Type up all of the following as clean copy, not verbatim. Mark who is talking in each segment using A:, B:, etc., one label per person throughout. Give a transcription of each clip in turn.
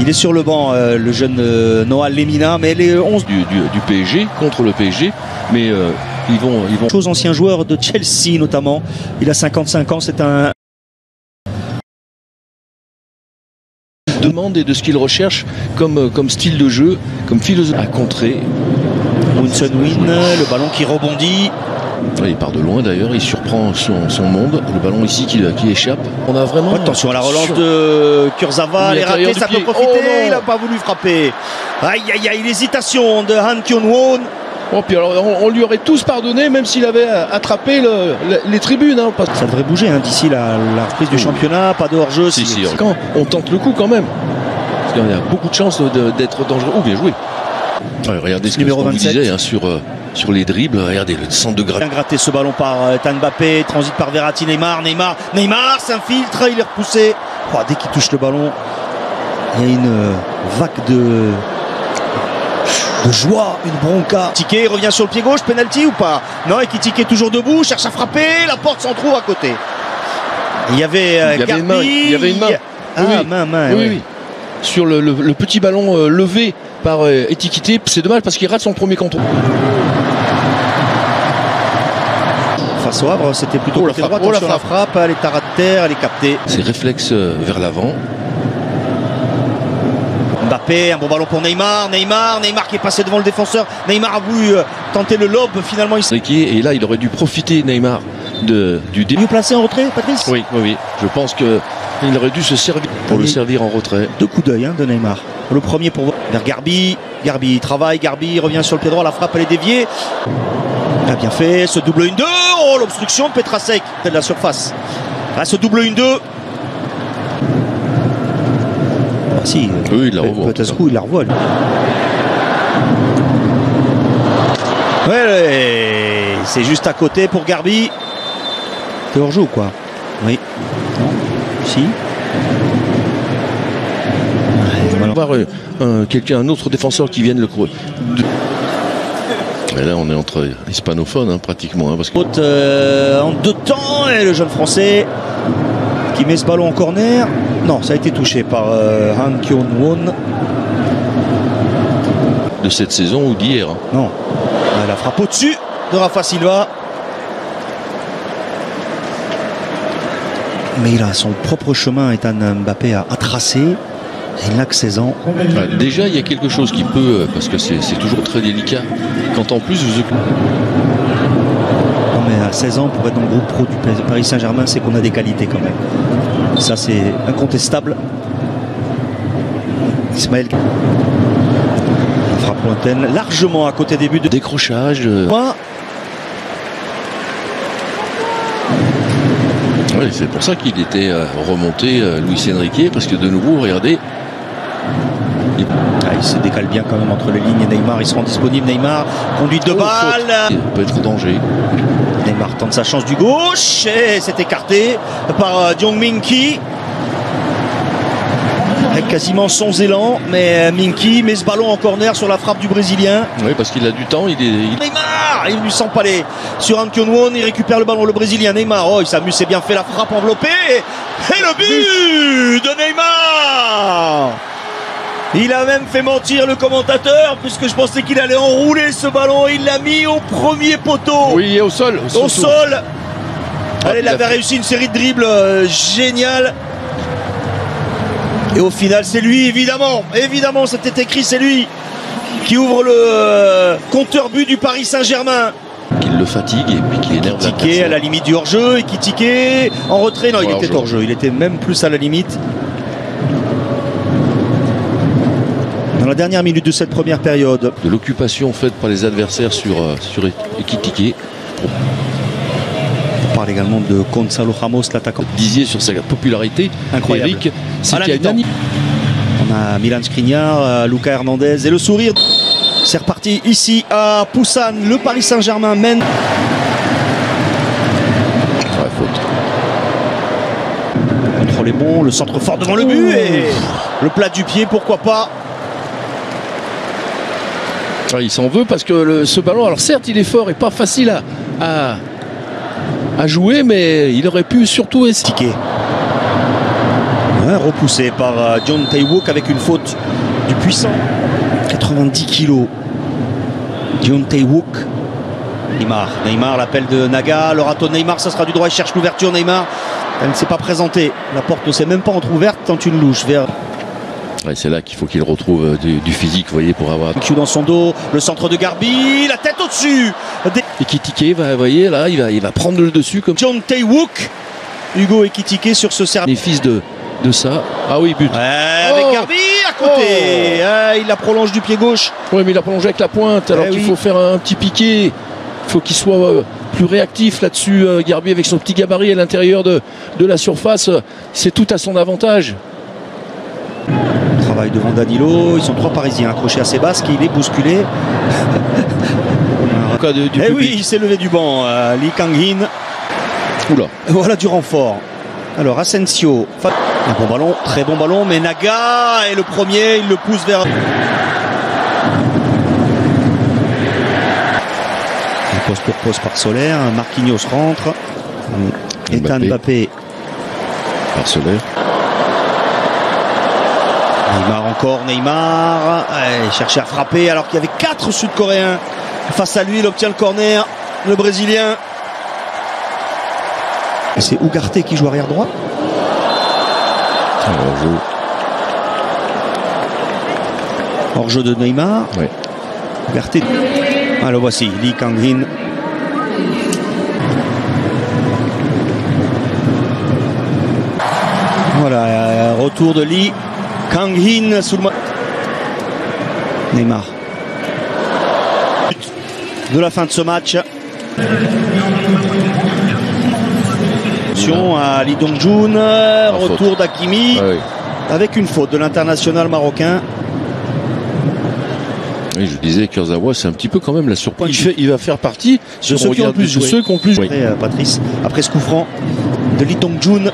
A: Il est sur le banc, le jeune Noah Lemina, mais les 11
B: du PSG contre le PSG, mais ils vont.
A: Chose ancien joueur de Chelsea notamment. Il a 55 ans, c'est un
B: demande et de ce qu'il recherche comme style de jeu, comme philosophie à contrer.
A: Munson Win, le ballon qui rebondit.
B: Il part de loin d'ailleurs, il surprend son monde. Le ballon ici qui échappe. On a vraiment.
A: Attention à la relance de Kurzawa, elle est ratée, ça peut profiter. Il n'a pas voulu frapper. Aïe aïe aïe, l'hésitation de Han Kyung-won.
B: Oh, puis alors, on lui aurait tous pardonné, même s'il avait attrapé les tribunes. Hein,
A: ça devrait bouger d'ici la reprise du championnat, pas de hors-jeu.
B: Si. Quand on tente le coup quand même. Parce qu'il y a beaucoup de chances d'être dangereux. Oh, bien joué. Ouais, regardez ce que vous disait sur les dribbles. Regardez le centre de gravité.
A: Bien gratté ce ballon par Mbappé, transite par Verratti, Neymar s'infiltre, il est repoussé. Oh, dès qu'il touche le ballon, il y a une vague de joie, une bronca. Tiquet revient sur le pied gauche, penalty ou pas? Non, et qui Tiquet toujours debout, cherche à frapper, la porte s'en trouve à côté. Il y avait Garbi.
B: Il y avait une main.
A: Main.
B: Oui. Sur le petit ballon levé par Étiquité, c'est dommage parce qu'il rate son premier contrôle.
A: Face au Havre, c'était plutôt côté droit. Attention, la frappe, elle est à terre, elle est captée.
B: Ses réflexes vers l'avant.
A: Mbappé, un bon ballon pour Neymar qui est passé devant le défenseur. Neymar a voulu tenter le lob, finalement il s'est...
B: Et là il aurait dû profiter, Neymar, du début.
A: Mieux placé en retrait, Patrice?
B: Oui. Je pense qu'il aurait dû se servir pour le servir en retrait.
A: 2 coups d'œil de Neymar. Le premier pour vers Garbi. Garbi travaille, Garbi revient sur le pied droit, la frappe elle est déviée. Il a bien fait, ce double 1-2. Oh, l'obstruction de Petrasek de la surface. Ce double 1-2. Si,
B: oui, il la revoit.
A: Il la revoit. Ouais, c'est juste à côté pour Garbi. C'est hors-jeu ou quoi? Oui. Non. Si.
B: On va voir un autre défenseur qui vienne le courir. Et là, on est entre hispanophones pratiquement. Parce que...
A: en 2 temps, et le jeune français qui met ce ballon en corner. Non, ça a été touché par Han Kyung-won.
B: De cette saison ou d'hier.
A: Non. La frappe au-dessus de Rafa Silva. Mais il a son propre chemin, Ethan Mbappé, à tracer. Il n'a que 16 ans.
B: Déjà, il y a quelque chose qui peut, parce que c'est toujours très délicat, quand en plus vous...
A: Non mais à 16 ans, pour être dans le groupe pro du Paris Saint-Germain, c'est qu'on a des qualités quand même. Ça, c'est incontestable. Ismaël. Frappe lointaine, largement à côté des buts de
B: décrochage. Oui, c'est pour ça qu'il était remonté, Luis Enrique, parce que de nouveau, regardez.
A: Il se décale bien quand même entre les lignes. Neymar, il se rend disponible. Neymar, conduite de balle.
B: Il peut être en danger.
A: Neymar tente sa chance du gauche et c'est écarté par Jong-min-ki. Avec quasiment sans élan, mais Minky met ce ballon en corner sur la frappe du Brésilien.
B: Oui, parce qu'il a du temps.
A: Neymar, il lui s'empaler sur Han Kyung-won, il récupère le ballon, le Brésilien. Neymar, oh, il s'amuse, c'est bien fait, la frappe enveloppée. Et le but de Neymar. Il a même fait mentir le commentateur, puisque je pensais qu'il allait enrouler ce ballon. Il l'a mis au premier poteau.
B: Oui, au sol.
A: Au sol. Allez, il avait réussi une série de dribbles géniale. Et au final, c'est lui, évidemment, c'était écrit, c'est lui qui ouvre le compteur but du Paris Saint-Germain.
B: Qu'il le fatigue et puis qu'il énerve.
A: Tiquet à la limite du hors-jeu et qui Tiquet en retrait. Non, il était hors-jeu, il était même plus à la limite. Dans la dernière minute de cette première période.
B: De l'occupation faite par les adversaires sur Ekitike.
A: On parle également de Gonzalo Ramos, l'attaquant.
B: Vous disiez sur sa popularité,
A: incroyable.
B: Eric, c'est qu'il y a
A: on a Milan Skriniar, Lucas Hernandez et le sourire. C'est reparti ici à Busan. Le Paris Saint-Germain mène.
B: Ouais, faute.
A: Le contrôle est bon, le centre fort devant le but et le plat du pied, pourquoi pas.
B: Il s'en veut parce que ce ballon, alors certes il est fort et pas facile à jouer, mais il aurait pu surtout essayer.
A: Ouais, repoussé par John Taewook avec une faute du puissant. 90 kilos. John Taewook. Neymar, l'appel de Naga, le râteau de Neymar, ça sera du droit, il cherche l'ouverture. Neymar, elle ne s'est pas présentée. La porte ne s'est même pas entrouverte tant une louche vers.
B: Ouais, c'est là qu'il faut qu'il retrouve du physique, vous voyez, pour avoir.
A: Q dans son dos, le centre de Garbi, la tête au-dessus.
B: Ekitike, vous voyez, là, il va prendre le dessus comme
A: John Taewook. Hugo Ekitike sur ce service.
B: Les fils de ça. Ah oui, but.
A: Ouais, avec Garbi à côté. Il la prolonge du pied gauche.
B: Oui, mais il a prolongé avec la pointe, alors qu'il faut faire un petit piqué. Il faut qu'il soit plus réactif là-dessus. Garbi avec son petit gabarit à l'intérieur de la surface, c'est tout à son avantage.
A: Travail devant Danilo, ils sont 3 Parisiens accrochés à ses basques, il est bousculé. Oui, il s'est levé du banc, Lee Kang-in.
B: Oula.
A: Voilà du renfort. Alors Asensio, un bon ballon, très bon ballon, mais Naga est le premier, il le pousse vers. Poste pour poste par Solaire, Marquinhos rentre, Ethan Mbappé
B: par Solaire.
A: Neymar encore, Neymar cherchait à frapper alors qu'il y avait 4 Sud-Coréens face à lui, il obtient le corner, le Brésilien. C'est Ugarte qui joue arrière droit. Hors-jeu de Neymar.
B: Oui.
A: Ugarte. Alors voici, Lee Kang-in. Voilà, retour de Lee Kang-in sous le Neymar. De la fin de ce match. À Lee Dong-jun, retour d'Hakimi avec une faute de l'international marocain.
B: Oui, je disais Kurzawa, c'est un petit peu quand même la surprise. Il va faire partie
A: de ceux qui ont plus joué. Patrice, après ce coup franc de Lee Dong-jun.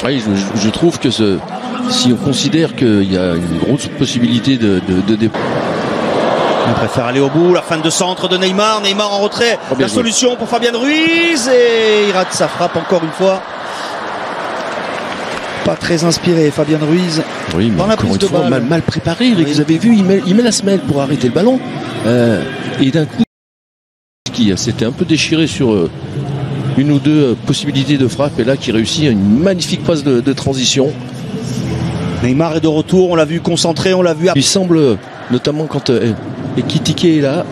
B: Oui, je trouve que si on considère qu'il y a une grosse possibilité de dépôt.
A: On préfère aller au bout, la fin de centre de Neymar en retrait, la solution pour Fabian Ruiz et il rate sa frappe encore une fois. Pas très inspiré Fabian Ruiz.
B: Oui, mais dans la prise de balle. Mal préparé, vous avez vu, il met la semelle pour arrêter le ballon et d'un coup qui s'était un peu déchiré sur une ou deux possibilités de frappe et là qui réussit une magnifique passe de transition.
A: Neymar est de retour, on l'a vu concentré, on l'a vu.
B: Il semble, notamment quand Ekitike est là.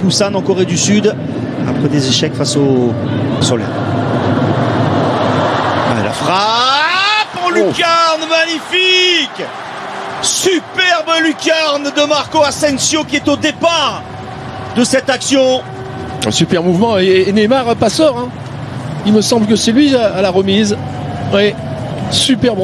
A: Busan en Corée du Sud, après des échecs face au Solaire. La frappe en lucarne, magnifique. Superbe lucarne de Marco Asensio qui est au départ de cette action.
B: Un super mouvement et Neymar passeur. Hein. Il me semble que c'est lui à la remise. Oui, superbe.